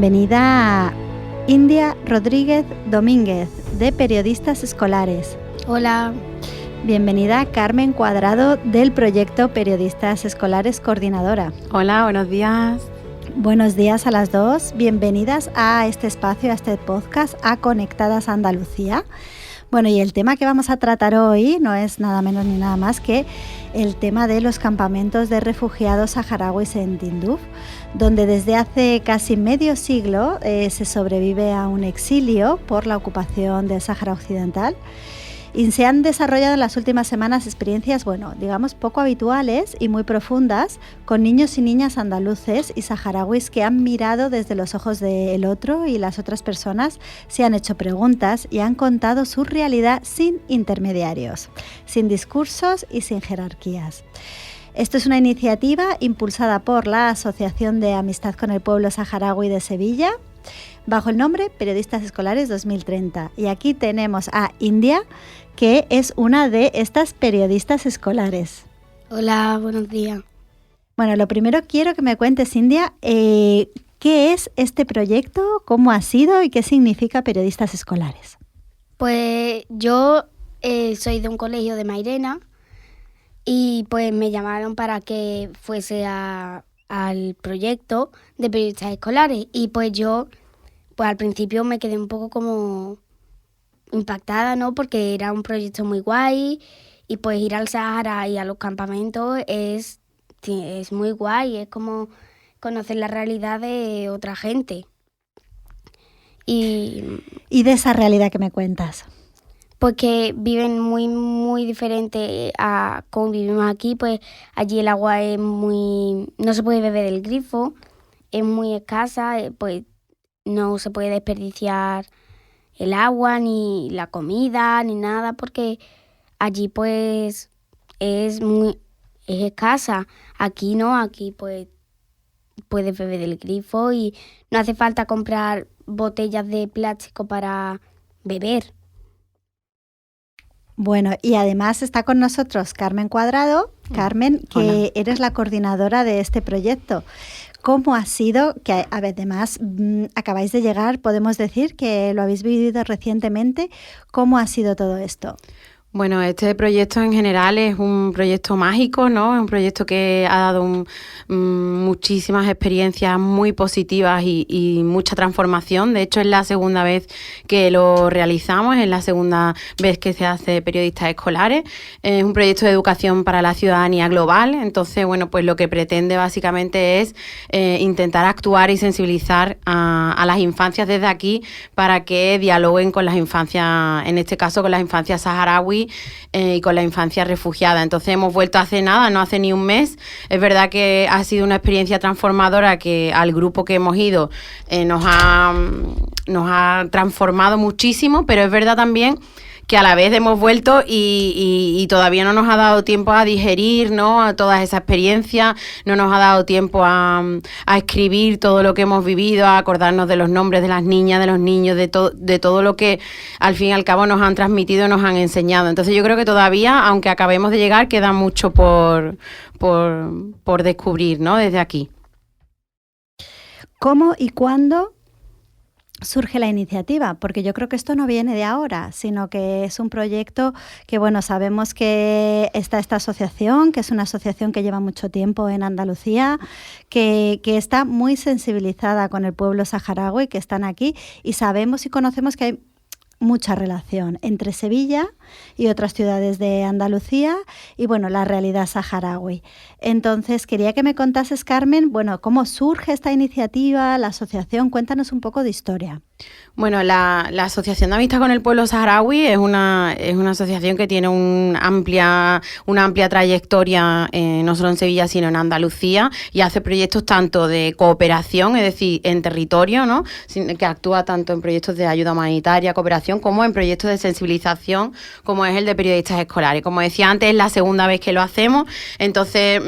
bienvenida a India Rodríguez Domínguez, de Periodistas Escolares. Hola. Bienvenida Carmen Cuadrado, del proyecto Periodistas Escolares Coordinadora. Hola, buenos días. Buenos días a las dos. Bienvenidas a este espacio, a este podcast, a Conectadas Andalucía. Bueno, y el tema que vamos a tratar hoy no es nada menos ni nada más que el tema de los campamentos de refugiados saharauis en Tinduf, donde desde hace casi medio siglo se sobrevive a un exilio por la ocupación del Sáhara Occidental. Y se han desarrollado en las últimas semanas experiencias, digamos poco habituales y muy profundas, con niños y niñas andaluces y saharauis que han mirado desde los ojos del otro, y las otras personas se han hecho preguntas y han contado su realidad sin intermediarios, sin discursos y sin jerarquías. Esto es una iniciativa impulsada por la Asociación de Amistad con el Pueblo Saharaui de Sevilla, bajo el nombre Periodistas Escolares 2030. Y aquí tenemos a India, que es una de estas periodistas escolares. Hola, buenos días. Bueno, lo primero quiero que me cuentes, India, ¿qué es este proyecto, cómo ha sido y qué significa Periodistas Escolares? Pues yo soy de un colegio de Mairena y pues me llamaron para que fuese al proyecto de Periodistas Escolares, y pues yo al principio me quedé un poco como impactada, ¿no? Porque era un proyecto muy guay y pues ir al Sahara y a los campamentos es muy guay, es como conocer la realidad de otra gente. Y de esa realidad que me cuentas. Porque viven muy, muy diferente a cómo vivimos aquí. Pues allí el agua es no se puede beber del grifo, es muy escasa, pues no se puede desperdiciar el agua, ni la comida, ni nada, porque allí pues es escasa. Aquí no, aquí pues puedes beber del grifo y no hace falta comprar botellas de plástico para beber. Bueno, y además está con nosotros Carmen Cuadrado. Carmen, que Hola. Eres la coordinadora de este proyecto. ¿Cómo ha sido, que además acabáis de llegar, podemos decir que lo habéis vivido recientemente, cómo ha sido todo esto? Bueno, este proyecto en general es un proyecto mágico, ¿no? Es un proyecto que ha dado muchísimas experiencias muy positivas y mucha transformación. De hecho, es la segunda vez que lo realizamos, es la segunda vez que se hace Periodistas Escolares. Es un proyecto de educación para la ciudadanía global. Entonces, pues lo que pretende básicamente es intentar actuar y sensibilizar a las infancias desde aquí para que dialoguen con las infancias, en este caso con las infancias saharauis, y con la infancia refugiada. Entonces hemos vuelto hace nada, no hace ni un mes. Es verdad que ha sido una experiencia transformadora que al grupo que hemos ido nos ha transformado muchísimo, pero es verdad también que a la vez hemos vuelto y todavía no nos ha dado tiempo a digerir, ¿no?, a toda esa experiencia, no nos ha dado tiempo a escribir todo lo que hemos vivido, a acordarnos de los nombres de las niñas, de los niños, de todo lo que al fin y al cabo nos han transmitido, nos han enseñado. Entonces yo creo que todavía, aunque acabemos de llegar, queda mucho por descubrir, ¿no?, desde aquí. ¿Cómo y cuándo surge la iniciativa? Porque yo creo que esto no viene de ahora, sino que es un proyecto que, sabemos que está esta asociación, que es una asociación que lleva mucho tiempo en Andalucía, que está muy sensibilizada con el pueblo saharaui, que están aquí, y sabemos y conocemos que hay mucha relación entre Sevilla y otras ciudades de Andalucía y la realidad saharaui. Entonces quería que me contases, Carmen, cómo surge esta iniciativa, la asociación. Cuéntanos un poco de historia. Bueno, la Asociación de Amistad con el Pueblo Saharaui es una asociación que tiene una amplia trayectoria, no solo en Sevilla, sino en Andalucía, y hace proyectos tanto de cooperación, es decir, en territorio, ¿no?, que actúa tanto en proyectos de ayuda humanitaria, cooperación, como en proyectos de sensibilización como es el de periodistas escolares. Como decía antes, es la segunda vez que lo hacemos, entonces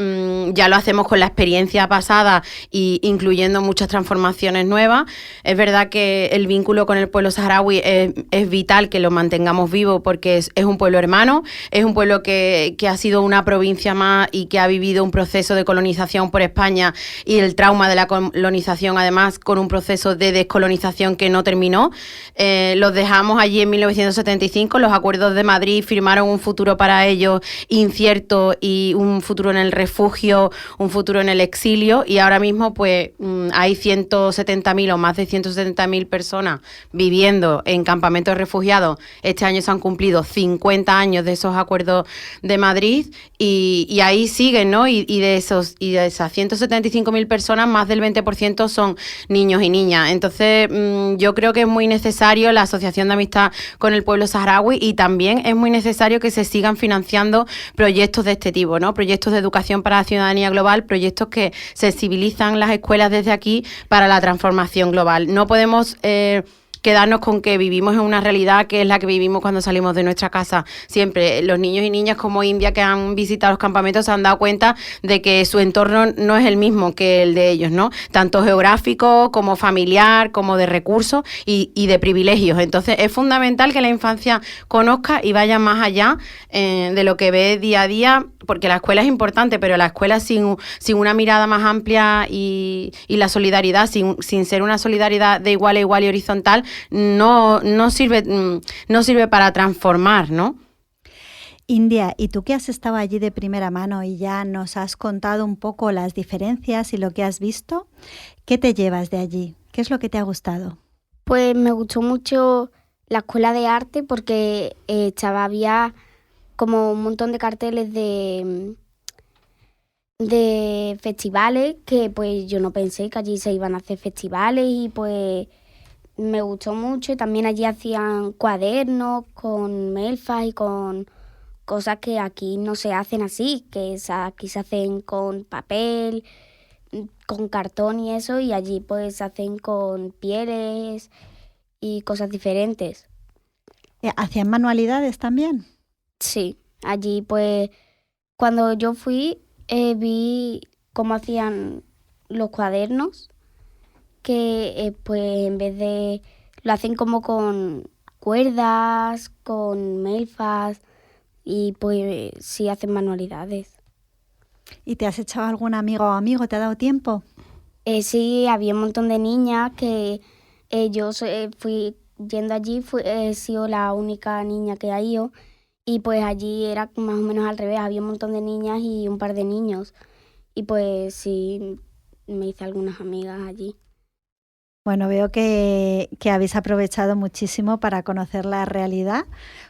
ya lo hacemos con la experiencia pasada y incluyendo muchas transformaciones nuevas. Es verdad que el vínculo con el pueblo saharaui es vital que lo mantengamos vivo porque es un pueblo hermano, es un pueblo que ha sido una provincia más y que ha vivido un proceso de colonización por España y el trauma de la colonización, además con un proceso de descolonización que no terminó. Los dejamos allí en 1975, los acuerdos de Madrid firmaron un futuro para ellos incierto y un futuro en el refugio, un futuro en el exilio, y ahora mismo pues hay 170.000 o más de 170.000 personas viviendo en campamentos de refugiados. Este año se han cumplido 50 años de esos acuerdos de Madrid y ahí siguen, ¿no? Y de esas 175.000 personas, más del 20% son niños y niñas. Entonces yo creo que es muy necesario la Asociación de Amistad con el Pueblo Saharaui y también es muy necesario que se sigan financiando proyectos de este tipo, ¿no? Proyectos de educación para la ciudadanía global, proyectos que sensibilizan las escuelas desde aquí para la transformación global. No podemos quedarnos con que vivimos en una realidad que es la que vivimos cuando salimos de nuestra casa. Siempre los niños y niñas como India que han visitado los campamentos se han dado cuenta de que su entorno no es el mismo que el de ellos, ¿no? Tanto geográfico como familiar, como de recursos y de privilegios. Entonces es fundamental que la infancia conozca y vaya más allá de lo que ve día a día, porque la escuela es importante, pero la escuela sin una mirada más amplia y la solidaridad, sin ser una solidaridad de igual a igual y horizontal, no sirve para transformar, ¿no? India, y tú que has estado allí de primera mano y ya nos has contado un poco las diferencias y lo que has visto, ¿qué te llevas de allí? ¿Qué es lo que te ha gustado? Pues me gustó mucho la escuela de arte porque había como un montón de carteles de festivales que pues yo no pensé que allí se iban a hacer festivales y pues me gustó mucho. Y también allí hacían cuadernos con melfas y con cosas que aquí no se hacen así, que aquí se hacen con papel, con cartón y eso, y allí pues se hacen con pieles y cosas diferentes. ¿Hacían manualidades también? Sí, allí pues cuando yo fui vi cómo hacían los cuadernos, que pues en vez de lo hacen como con cuerdas, con melfas y pues sí hacen manualidades. ¿Y te has echado algún amigo o amigo? ¿Te ha dado tiempo? Sí, había un montón de niñas que yo fui yendo allí, he sido la única niña que ha ido y pues allí era más o menos al revés, había un montón de niñas y un par de niños y pues sí me hice algunas amigas allí. Bueno, veo que habéis aprovechado muchísimo para conocer la realidad.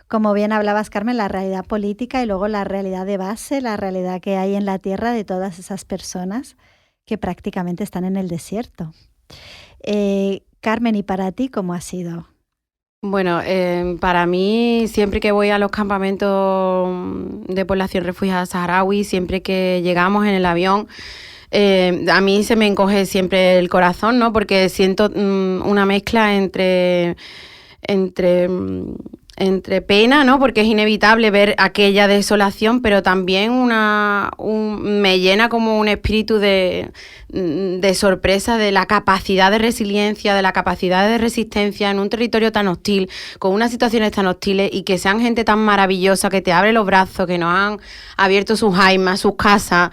Como bien hablabas, Carmen, la realidad política y luego la realidad de base, la realidad que hay en la tierra de todas esas personas que prácticamente están en el desierto. Carmen, ¿y para ti cómo ha sido? Bueno, para mí, siempre que voy a los campamentos de población refugiada saharaui, siempre que llegamos en el avión, a mí se me encoge siempre el corazón, ¿no? Porque siento una mezcla entre pena, ¿no? Porque es inevitable ver aquella desolación, pero también me llena como un espíritu de sorpresa de la capacidad de resiliencia, de la capacidad de resistencia en un territorio tan hostil, con unas situaciones tan hostiles y que sean gente tan maravillosa que te abre los brazos, que nos han abierto sus jaimas, sus casas.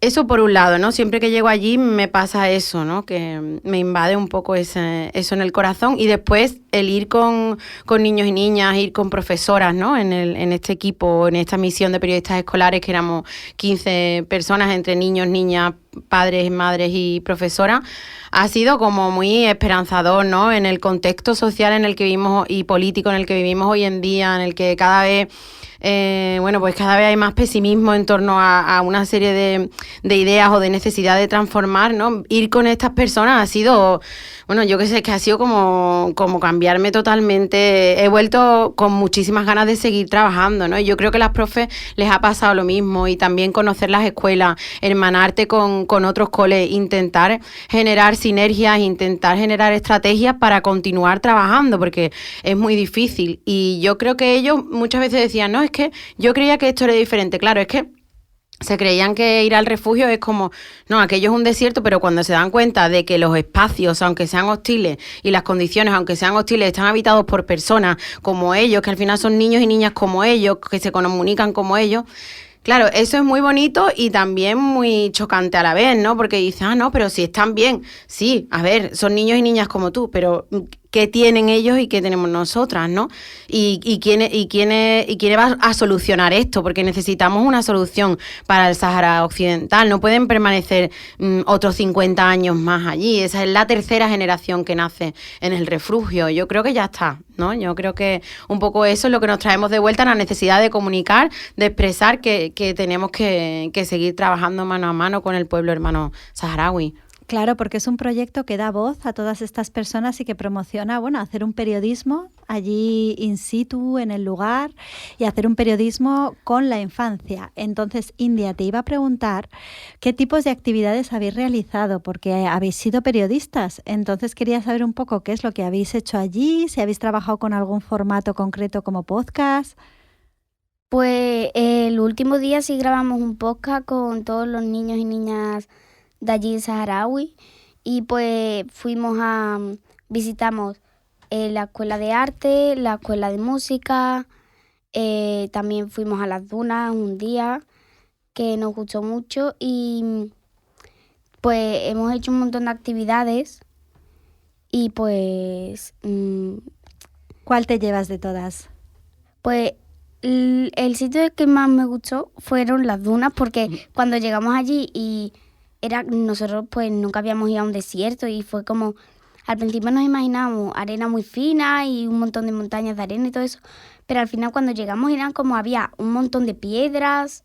Eso por un lado, ¿no? Siempre que llego allí me pasa eso, ¿no? Que me invade un poco eso en el corazón. Y después el ir con niños y niñas, ir con profesoras, ¿no? En este equipo, en esta misión de periodistas escolares, que éramos 15 personas entre niños, niñas, padres, madres y profesoras, ha sido como muy esperanzador, ¿no? En el contexto social en el que vivimos y político en el que vivimos hoy en día, en el que cada vez cada vez hay más pesimismo en torno a una serie de ideas o de necesidad de transformar, ¿no? Ir con estas personas ha sido, bueno, yo qué sé, que ha sido como cambiar cambiarme totalmente. He vuelto con muchísimas ganas de seguir trabajando, ¿no? Y yo creo que a las profes les ha pasado lo mismo, y también conocer las escuelas, hermanarte con otros coles, intentar generar sinergias, intentar generar estrategias para continuar trabajando, porque es muy difícil. Y yo creo que ellos muchas veces decían, no, es que yo creía que esto era diferente. Claro, es que se creían que ir al refugio es como, no, aquello es un desierto, pero cuando se dan cuenta de que los espacios, aunque sean hostiles, y las condiciones, aunque sean hostiles, están habitados por personas como ellos, que al final son niños y niñas como ellos, que se comunican como ellos. Claro, eso es muy bonito y también muy chocante a la vez, ¿no? Porque dices, no, pero si están bien. Sí, a ver, son niños y niñas como tú, pero ¿qué tienen ellos y qué tenemos nosotras, no? ¿Y quién va a solucionar esto? Porque necesitamos una solución para el Sáhara Occidental. No pueden permanecer otros 50 años más allí. Esa es la tercera generación que nace en el refugio. Yo creo que ya está, ¿no? Yo creo que un poco eso es lo que nos traemos de vuelta, la necesidad de comunicar, de expresar que tenemos que seguir trabajando mano a mano con el pueblo hermano saharaui. Claro, porque es un proyecto que da voz a todas estas personas y que promociona, bueno, hacer un periodismo allí in situ, en el lugar, y hacer un periodismo con la infancia. Entonces, India, te iba a preguntar qué tipos de actividades habéis realizado, porque habéis sido periodistas. Entonces, quería saber un poco qué es lo que habéis hecho allí, si habéis trabajado con algún formato concreto como podcast. Pues el último día sí grabamos un podcast con todos los niños y niñas de allí saharaui, y pues visitamos la escuela de arte, la escuela de música, también fuimos a las dunas un día que nos gustó mucho, y pues hemos hecho un montón de actividades y pues... ¿Cuál te llevas de todas? Pues el sitio que más me gustó fueron las dunas, porque cuando llegamos allí y nosotros pues nunca habíamos ido a un desierto, y fue como, al principio nos imaginábamos arena muy fina y un montón de montañas de arena y todo eso, pero al final cuando llegamos eran como, había un montón de piedras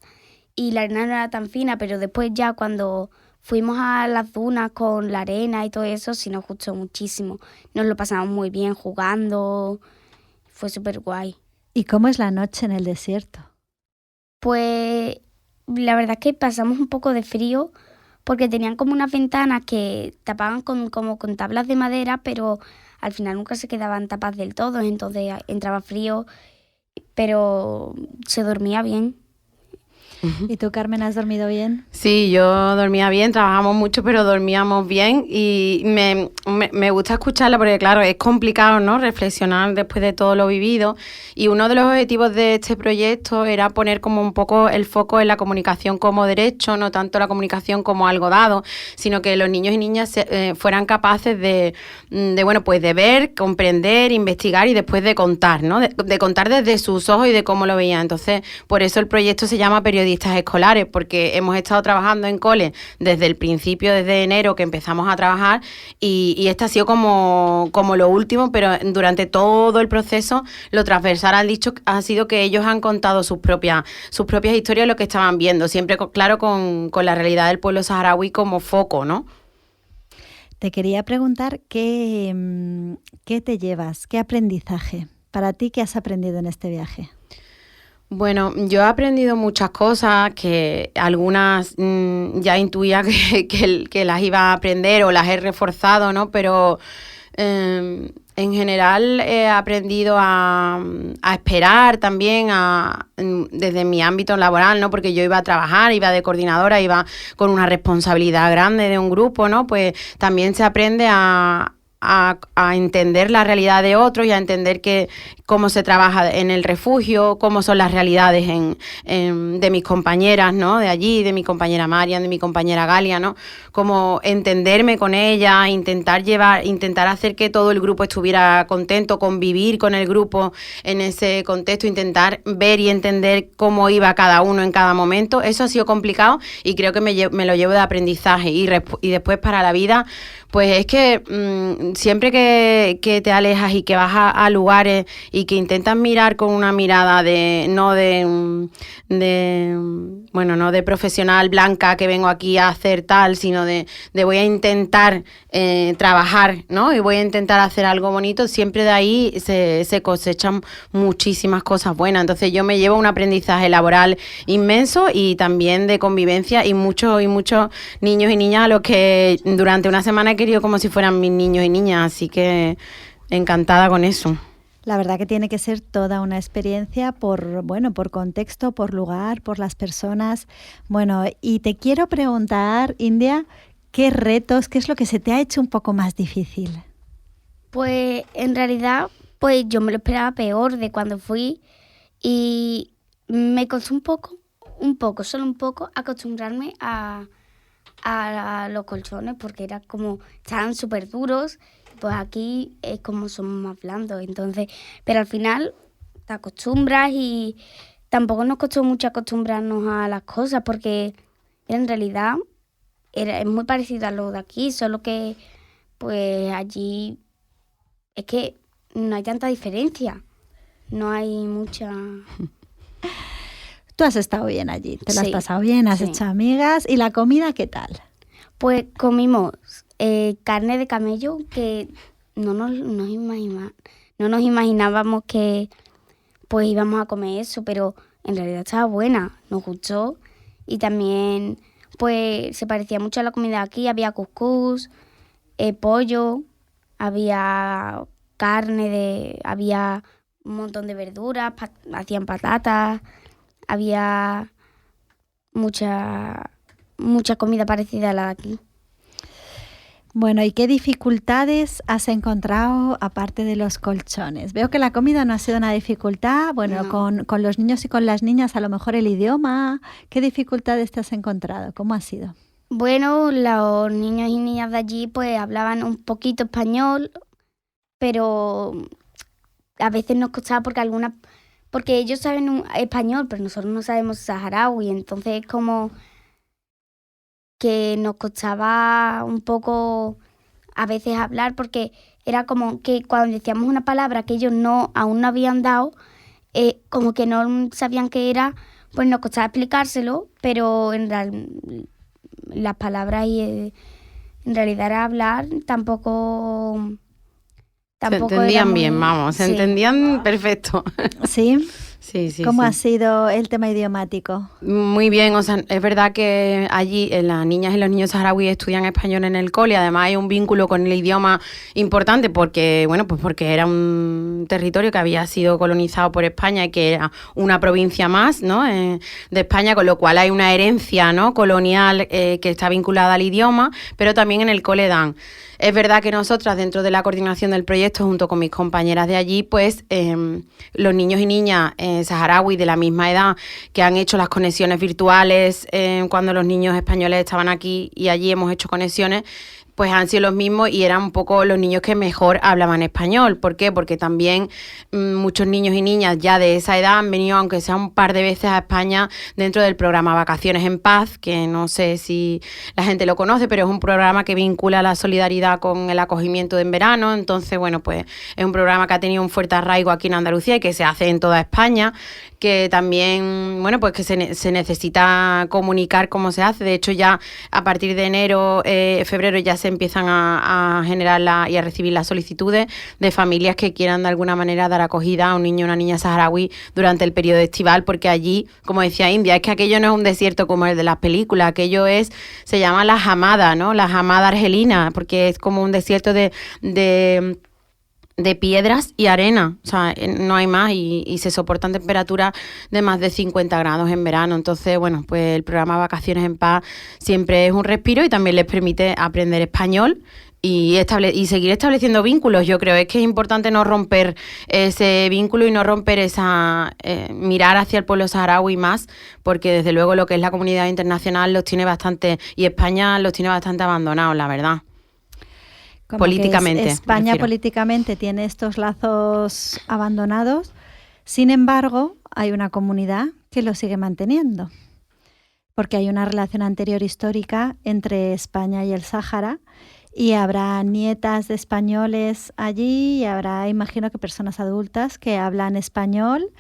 y la arena no era tan fina, pero después ya cuando fuimos a las dunas con la arena y todo eso, sí nos gustó muchísimo, nos lo pasamos muy bien jugando, fue súper guay. ¿Y cómo es la noche en el desierto? Pues la verdad es que pasamos un poco de frío, porque tenían como unas ventanas que tapaban como con tablas de madera, pero al final nunca se quedaban tapadas del todo, entonces entraba frío, pero se dormía bien. ¿Y tú, Carmen, has dormido bien? Sí, yo dormía bien, trabajamos mucho, pero dormíamos bien, y me gusta escucharla porque, claro, es complicado, ¿no?, reflexionar después de todo lo vivido, y uno de los objetivos de este proyecto era poner como un poco el foco en la comunicación como derecho, no tanto la comunicación como algo dado, sino que los niños y niñas fueran capaces de ver, comprender, investigar y después de contar, ¿no?, de contar desde sus ojos y de cómo lo veían. Entonces, por eso el proyecto se llama Periodistas Escolares, porque hemos estado trabajando en cole desde el principio, desde enero que empezamos a trabajar, y este ha sido como lo último, pero durante todo el proceso lo transversal ha sido que ellos han contado sus propias historias, lo que estaban viendo, siempre claro con la realidad del pueblo saharaui como foco, ¿no? Te quería preguntar qué te llevas, qué aprendizaje para ti, qué has aprendido en este viaje. Bueno, yo he aprendido muchas cosas que algunas ya intuía que las iba a aprender o las he reforzado, ¿no? Pero en general he aprendido a esperar también desde mi ámbito laboral, ¿no? Porque yo iba a trabajar, iba de coordinadora, iba con una responsabilidad grande de un grupo, ¿no? Pues también se aprende a entender la realidad de otros y a entender cómo se trabaja en el refugio, cómo son las realidades de mis compañeras, ¿no?, de allí, de mi compañera Marian, de mi compañera Galia, ¿no?, cómo entenderme con ella, intentar hacer que todo el grupo estuviera contento, convivir con el grupo en ese contexto, intentar ver y entender cómo iba cada uno en cada momento. Eso ha sido complicado y creo que me lo llevo de aprendizaje, y después para la vida, Pues es que siempre que te alejas y que vas a lugares y que intentas mirar con una mirada no de profesional blanca que vengo aquí a hacer tal, sino de voy a intentar trabajar, ¿no? Y voy a intentar hacer algo bonito, siempre de ahí se cosechan muchísimas cosas buenas. Entonces yo me llevo un aprendizaje laboral inmenso y también de convivencia y muchos niños y niñas a los que durante una semana he querido como si fueran mis niños y niñas, así que encantada con eso. La verdad que tiene que ser toda una experiencia por contexto, por lugar, por las personas. Bueno, y te quiero preguntar, India, ¿qué retos, qué es lo que se te ha hecho un poco más difícil? Pues en realidad, pues yo me lo esperaba peor de cuando fui y me costó solo un poco, acostumbrarme a los colchones porque era como, estaban súper duros. Pues aquí es como son más blandos, entonces, pero al final te acostumbras y tampoco nos costó mucho acostumbrarnos a las cosas porque en realidad es muy parecido a lo de aquí, solo que pues allí es que no hay tanta diferencia, no hay mucha... Tú has estado bien allí, te lo has pasado bien, has hecho amigas. ¿Y la comida qué tal? Pues comimos carne de camello que no nos imaginábamos que pues íbamos a comer eso, pero en realidad estaba buena, nos gustó y también pues se parecía mucho a la comida de aquí, había cuscús, pollo, había había un montón de verduras, hacían patatas, había mucha comida parecida a la de aquí. Bueno, ¿y qué dificultades has encontrado aparte de los colchones? Veo que la comida no ha sido una dificultad. Bueno, no. Con los niños y con las niñas, a lo mejor el idioma. ¿Qué dificultades te has encontrado? ¿Cómo ha sido? Bueno, los niños y niñas de allí pues hablaban un poquito español, pero a veces nos costaba porque ellos saben español, pero nosotros no sabemos saharaui, entonces como que nos costaba un poco a veces hablar porque era como que cuando decíamos una palabra que ellos aún no habían dado, como que no sabían qué era, pues nos costaba explicárselo, pero las palabras y en realidad era hablar, tampoco se entendían bien, vamos, se entendían perfecto. ¿Sí? Sí. ¿Cómo ha sido el tema idiomático? Muy bien, o sea, es verdad que allí las niñas y los niños saharauis estudian español en el cole, además hay un vínculo con el idioma importante porque era un territorio que había sido colonizado por España y que era una provincia más, ¿no? De España, con lo cual hay una herencia, ¿no? colonial que está vinculada al idioma, pero también en el cole dan. Es verdad que nosotras, dentro de la coordinación del proyecto, junto con mis compañeras de allí, pues los niños y niñas saharauis de la misma edad que han hecho las conexiones virtuales cuando los niños españoles estaban aquí y allí hemos hecho conexiones, pues han sido los mismos y eran un poco los niños que mejor hablaban español. ¿Por qué? Porque también muchos niños y niñas ya de esa edad han venido, aunque sea un par de veces, a España dentro del programa Vacaciones en Paz, que no sé si la gente lo conoce, pero es un programa que vincula la solidaridad con el acogimiento en verano. Entonces, bueno, pues es un programa que ha tenido un fuerte arraigo aquí en Andalucía y que se hace en toda España, que también, bueno, pues que se necesita comunicar cómo se hace. De hecho, ya a partir de enero, febrero, ya se empiezan a generar y a recibir las solicitudes de familias que quieran de alguna manera dar acogida a un niño o una niña saharaui durante el periodo estival, porque allí, como decía India, es que aquello no es un desierto como el de las películas, aquello se llama la Hamada, ¿no? La Hamada argelina, porque es como un desierto de piedras y arena, o sea, no hay más y se soportan temperaturas de más de 50 grados en verano. Entonces, bueno, pues el programa Vacaciones en Paz siempre es un respiro y también les permite aprender español y seguir estableciendo vínculos. Yo creo es que es importante no romper ese vínculo y no romper mirar hacia el pueblo saharaui más, porque desde luego lo que es la comunidad internacional los tiene bastante, y España los tiene bastante abandonados, la verdad. Como políticamente. España políticamente tiene estos lazos abandonados, sin embargo, hay una comunidad que lo sigue manteniendo, porque hay una relación anterior histórica entre España y el Sáhara y habrá nietas de españoles allí y habrá, imagino que personas adultas que hablan español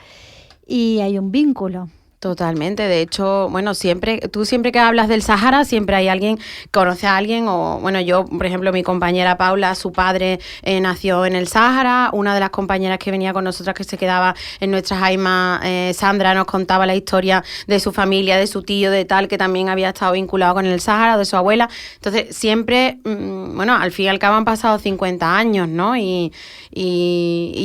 y hay un vínculo. Totalmente, de hecho, bueno, siempre que hablas del Sáhara, siempre hay alguien, conoce a alguien, o bueno, yo, por ejemplo, mi compañera Paula, su padre nació en el Sáhara, una de las compañeras que venía con nosotras que se quedaba en nuestra Jaima, Sandra, nos contaba la historia de su familia, de su tío, de tal, que también había estado vinculado con el Sáhara, de su abuela. Entonces, siempre, bueno, al fin y al cabo han pasado 50 años, ¿no? Y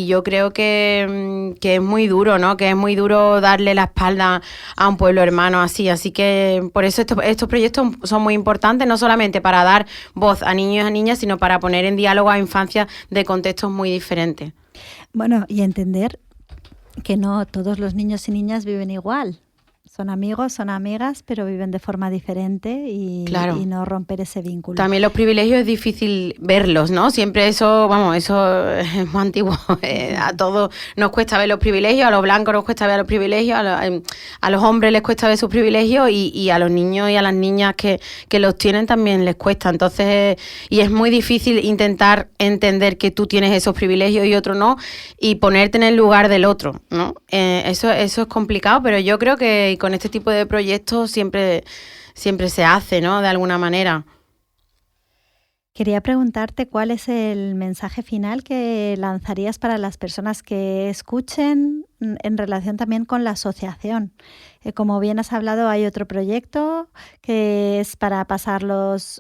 yo creo que es muy duro, ¿no? Que es muy duro darle la espalda a un pueblo hermano así que por eso estos proyectos son muy importantes, no solamente para dar voz a niños y a niñas, sino para poner en diálogo a infancias de contextos muy diferentes. Bueno, y entender que no todos los niños y niñas viven igual. Son amigos, son amigas, pero viven de forma diferente y no romper ese vínculo. También los privilegios es difícil verlos, ¿no? Siempre eso es muy antiguo. A todos nos cuesta ver los privilegios, a los blancos nos cuesta ver los privilegios, a los hombres les cuesta ver sus privilegios y a los niños y a las niñas que los tienen también les cuesta. Entonces, y es muy difícil intentar entender que tú tienes esos privilegios y otro no, y ponerte en el lugar del otro, ¿no? Eso es complicado, pero yo creo que con este tipo de proyectos siempre se hace, ¿no? De alguna manera. Quería preguntarte cuál es el mensaje final que lanzarías para las personas que escuchen en relación también con la asociación. Como bien has hablado, hay otro proyecto que es para pasar los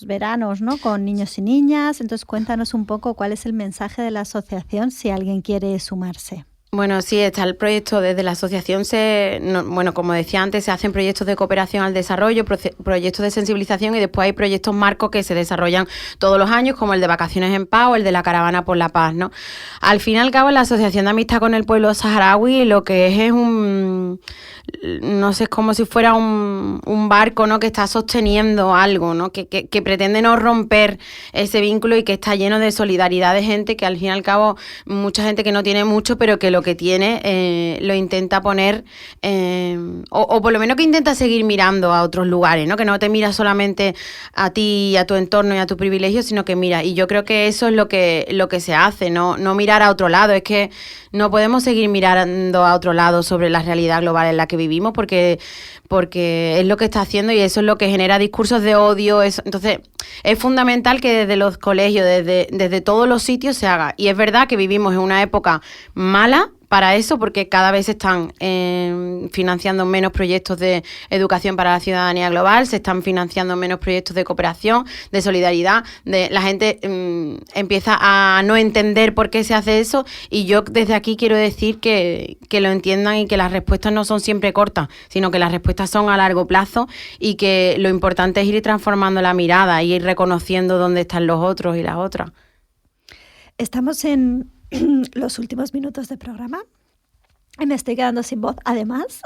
veranos, ¿no? Con niños y niñas. Entonces, cuéntanos un poco cuál es el mensaje de la asociación si alguien quiere sumarse. Bueno, sí, está el proyecto desde la asociación, como decía antes, se hacen proyectos de cooperación al desarrollo, proyectos de sensibilización y después hay proyectos marcos que se desarrollan todos los años, como el de Vacaciones en Paz o el de la Caravana por la Paz, ¿no? Al fin y al cabo, la Asociación de Amistad con el Pueblo Saharaui lo que es no sé, es como si fuera un barco, ¿no? Que está sosteniendo algo, ¿no? Que pretende no romper ese vínculo y que está lleno de solidaridad de gente que al fin y al cabo, mucha gente que no tiene mucho, pero que lo que tiene lo intenta poner, o por lo menos que intenta seguir mirando a otros lugares, ¿no? Que no te mira solamente a ti, a tu entorno y a tu privilegio, sino que mira, y yo creo que eso es lo que se hace, no mirar a otro lado, es que no podemos seguir mirando a otro lado sobre la realidad global en la que vivimos porque es lo que está haciendo y eso es lo que genera discursos de odio. Entonces, es fundamental que desde los colegios, desde todos los sitios se haga. Y es verdad que vivimos en una época mala para eso, porque cada vez se están financiando menos proyectos de educación para la ciudadanía global, se están financiando menos proyectos de cooperación, de solidaridad, la gente empieza a no entender por qué se hace eso y yo desde aquí quiero decir que lo entiendan y que las respuestas no son siempre cortas, sino que las respuestas son a largo plazo y que lo importante es ir transformando la mirada y ir reconociendo dónde están los otros y las otras. Estamos en los últimos minutos del programa y me estoy quedando sin voz además,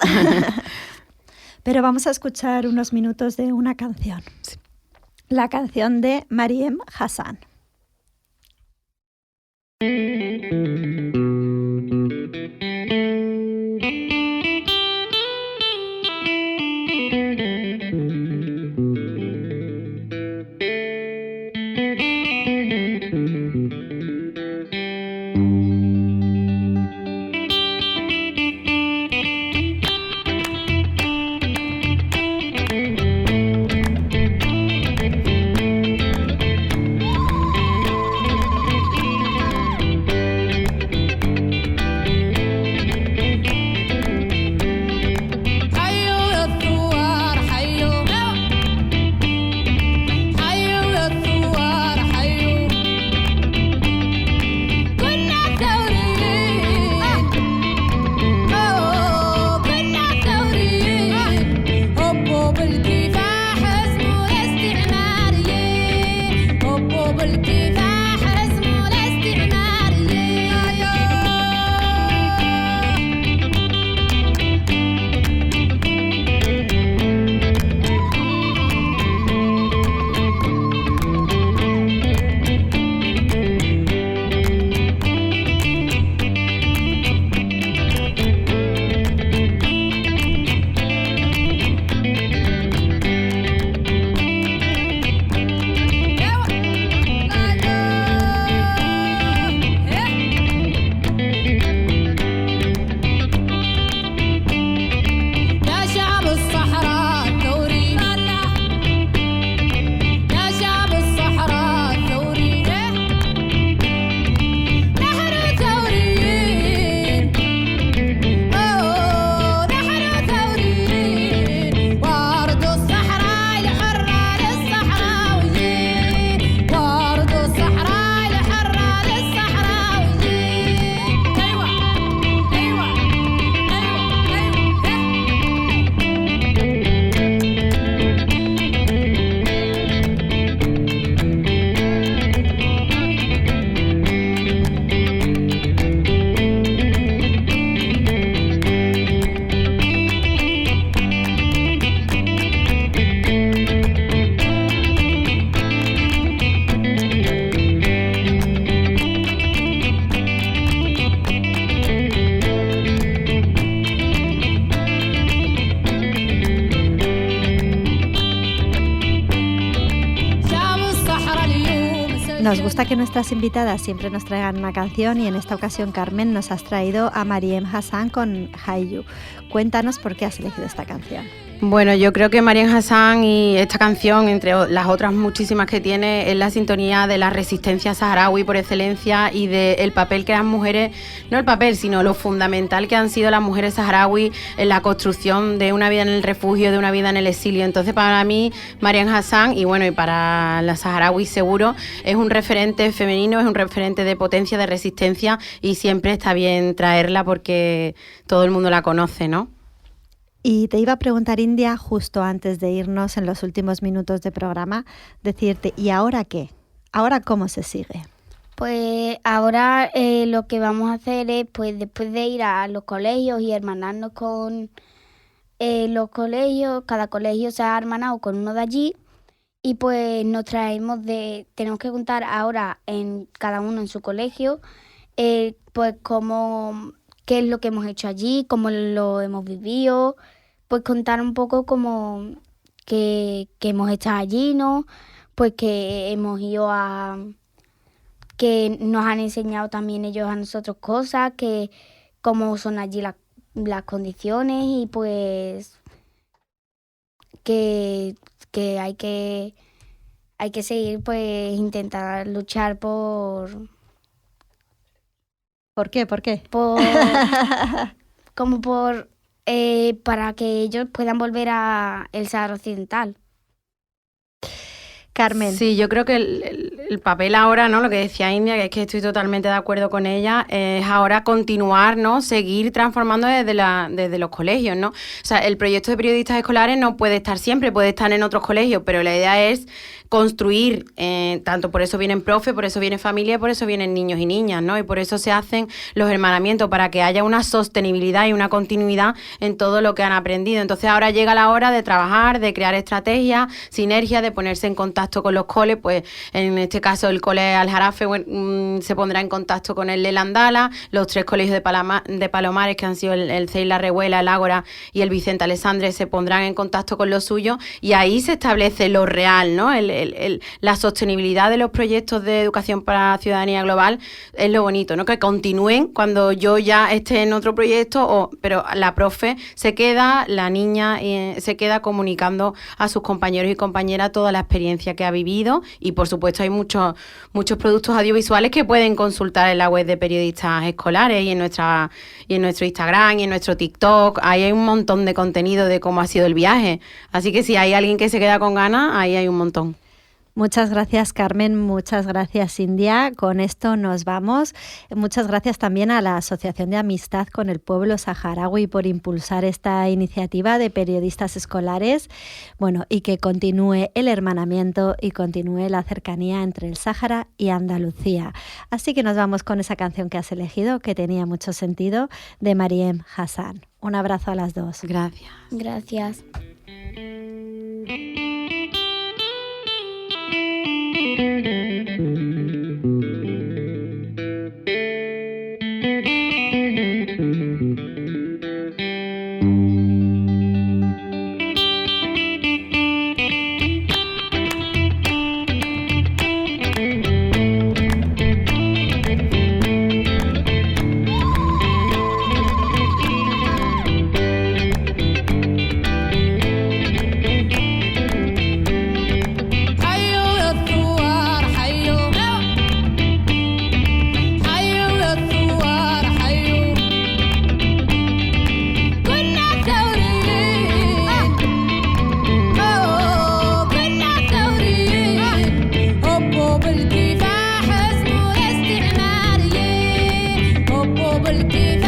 pero vamos a escuchar unos minutos de una canción, sí. La canción de Mariem Hassan. Nos gusta que nuestras invitadas siempre nos traigan una canción y en esta ocasión, Carmen, nos has traído a Mariem Hassan con Hayu. Cuéntanos por qué has elegido esta canción. Bueno, yo creo que Mariem Hassan y esta canción, entre las otras muchísimas que tiene, es la sintonía de la resistencia saharaui por excelencia y del papel que las mujeres, no el papel, sino lo fundamental que han sido las mujeres saharaui en la construcción de una vida en el refugio, de una vida en el exilio. Entonces, para mí, Mariem Hassan, y bueno, y para las saharauis seguro, es un referente femenino, es un referente de potencia, de resistencia, y siempre está bien traerla porque todo el mundo la conoce, ¿no? Y te iba a preguntar, India, justo antes de irnos en los últimos minutos de programa, decirte, ¿y ahora qué? ¿Ahora cómo se sigue? Pues ahora lo que vamos a hacer es, pues después de ir a los colegios y hermanarnos con los colegios, cada colegio se ha hermanado con uno de allí, y pues nos traemos tenemos que contar ahora en cada uno en su colegio, pues qué es lo que hemos hecho allí, cómo lo hemos vivido, pues contar un poco como que hemos estado allí, ¿no? Pues que hemos ido que nos han enseñado también ellos a nosotros cosas, que cómo son allí las condiciones, y pues que hay que seguir, pues intentar luchar por... ¿Por qué? Para que ellos puedan volver a el Sáhara Occidental. Carmen. Sí, yo creo que el papel ahora, ¿no? Lo que decía India, que es que estoy totalmente de acuerdo con ella, es ahora continuar, ¿no? Seguir transformando desde los colegios, ¿no? O sea, el proyecto de periodistas escolares no puede estar siempre, puede estar en otros colegios, pero la idea es construir, tanto por eso vienen profes, por eso viene familia, por eso vienen niños y niñas, ¿no? Y por eso se hacen los hermanamientos, para que haya una sostenibilidad y una continuidad en todo lo que han aprendido. Entonces ahora llega la hora de trabajar, de crear estrategias, sinergias, de ponerse en contacto con los coles, pues en este caso el cole Al-Jarafe se pondrá en contacto con el de Landala, los 3 colegios de Palomares, que han sido el CEI La Revuela, el Ágora y el Vicente Alessandre, se pondrán en contacto con los suyos, y ahí se establece lo real, ¿no? La sostenibilidad de los proyectos de educación para la ciudadanía global es lo bonito, ¿no? Que continúen cuando yo ya esté en otro proyecto, pero la profe se queda, la niña se queda comunicando a sus compañeros y compañeras toda la experiencia que ha vivido, y por supuesto hay muchos productos audiovisuales que pueden consultar en la web de periodistas escolares y en nuestro Instagram y en nuestro TikTok. Ahí hay un montón de contenido de cómo ha sido el viaje, así que si hay alguien que se queda con ganas, ahí hay un montón. Muchas gracias, Carmen. Muchas gracias, India. Con esto nos vamos. Muchas gracias también a la Asociación de Amistad con el Pueblo Saharaui por impulsar esta iniciativa de periodistas escolares. Bueno, y que continúe el hermanamiento y continúe la cercanía entre el Sáhara y Andalucía. Así que nos vamos con esa canción que has elegido, que tenía mucho sentido, de Mariem Hassan. Un abrazo a las dos. Gracias. Gracias. بالكفاح اسمه استعماريين، حبوا بالكفاح